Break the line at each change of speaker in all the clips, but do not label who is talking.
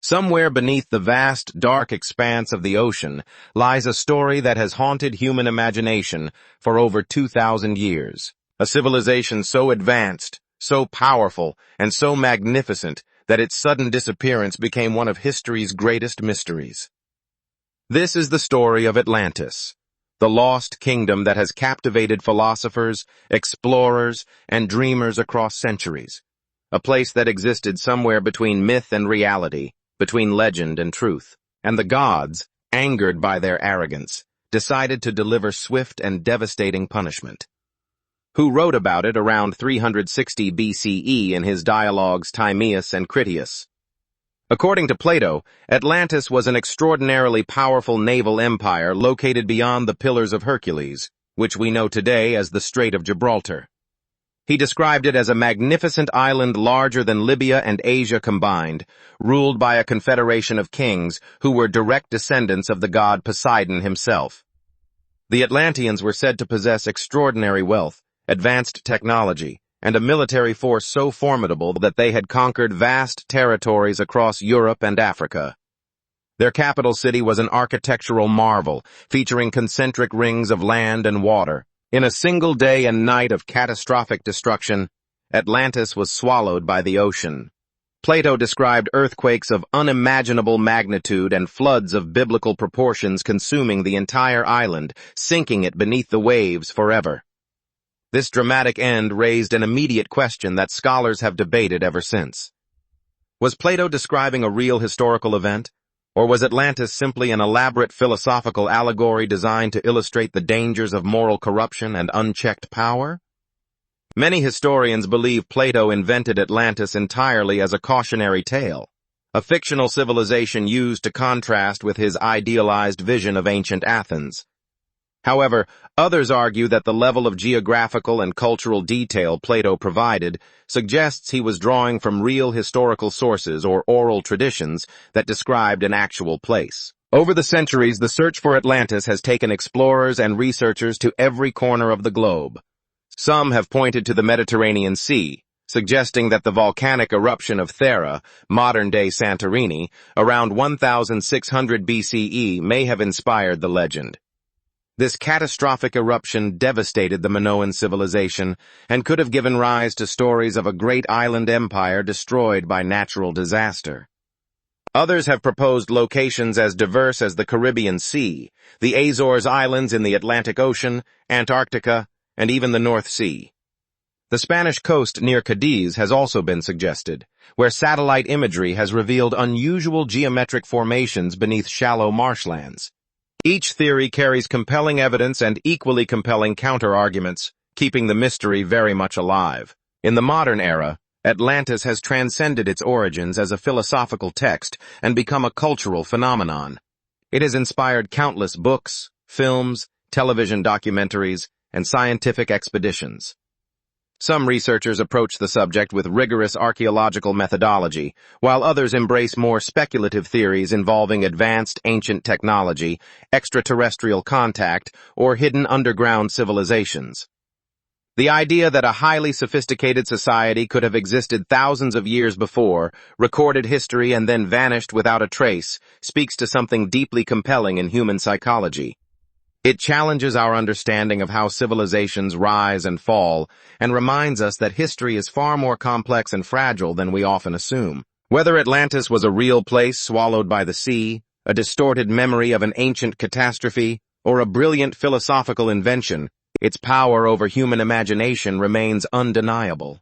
Somewhere beneath the vast, dark expanse of the ocean lies a story that has haunted human imagination for over 2,000 years. A civilization so advanced, so powerful, and so magnificent that its sudden disappearance became one of history's greatest mysteries. This is the story of Atlantis, the lost kingdom that has captivated philosophers, explorers, and dreamers across centuries. A place that existed somewhere between myth and reality, between legend and truth. And the gods, angered by their arrogance, decided to deliver swift and devastating punishment. Who wrote about it around 360 BCE in his dialogues Timaeus and Critias? According to Plato, Atlantis was an extraordinarily powerful naval empire located beyond the Pillars of Hercules, which we know today as the Strait of Gibraltar. He described it as a magnificent island larger than Libya and Asia combined, ruled by a confederation of kings who were direct descendants of the god Poseidon himself. The Atlanteans were said to possess extraordinary wealth, advanced technology, and a military force so formidable that they had conquered vast territories across Europe and Africa. Their capital city was an architectural marvel, featuring concentric rings of land and water. In a single day and night of catastrophic destruction, Atlantis was swallowed by the ocean. Plato described earthquakes of unimaginable magnitude and floods of biblical proportions consuming the entire island, sinking it beneath the waves forever. This dramatic end raised an immediate question that scholars have debated ever since. Was Plato describing a real historical event? Or was Atlantis simply an elaborate philosophical allegory designed to illustrate the dangers of moral corruption and unchecked power? Many historians believe Plato invented Atlantis entirely as a cautionary tale, a fictional civilization used to contrast with his idealized vision of ancient Athens. However, others argue that the level of geographical and cultural detail Plato provided suggests he was drawing from real historical sources or oral traditions that described an actual place. Over the centuries, the search for Atlantis has taken explorers and researchers to every corner of the globe. Some have pointed to the Mediterranean Sea, suggesting that the volcanic eruption of Thera, modern-day Santorini, around 1600 BCE may have inspired the legend. This catastrophic eruption devastated the Minoan civilization and could have given rise to stories of a great island empire destroyed by natural disaster. Others have proposed locations as diverse as the Caribbean Sea, the Azores Islands in the Atlantic Ocean, Antarctica, and even the North Sea. The Spanish coast near Cadiz has also been suggested, where satellite imagery has revealed unusual geometric formations beneath shallow marshlands. Each theory carries compelling evidence and equally compelling counter-arguments, keeping the mystery very much alive. In the modern era, Atlantis has transcended its origins as a philosophical text and become a cultural phenomenon. It has inspired countless books, films, television documentaries, and scientific expeditions. Some researchers approach the subject with rigorous archaeological methodology, while others embrace more speculative theories involving advanced ancient technology, extraterrestrial contact, or hidden underground civilizations. The idea that a highly sophisticated society could have existed thousands of years before, recorded history, and then vanished without a trace speaks to something deeply compelling in human psychology. It challenges our understanding of how civilizations rise and fall, and reminds us that history is far more complex and fragile than we often assume. Whether Atlantis was a real place swallowed by the sea, a distorted memory of an ancient catastrophe, or a brilliant philosophical invention, its power over human imagination remains undeniable.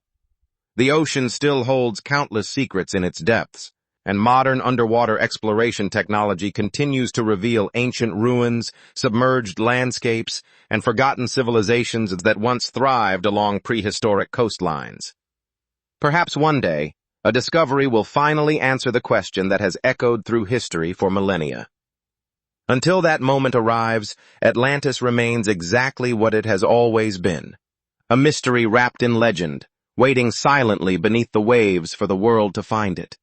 The ocean still holds countless secrets in its depths, and modern underwater exploration technology continues to reveal ancient ruins, submerged landscapes, and forgotten civilizations that once thrived along prehistoric coastlines. Perhaps one day, a discovery will finally answer the question that has echoed through history for millennia. Until that moment arrives, Atlantis remains exactly what it has always been, a mystery wrapped in legend, waiting silently beneath the waves for the world to find it.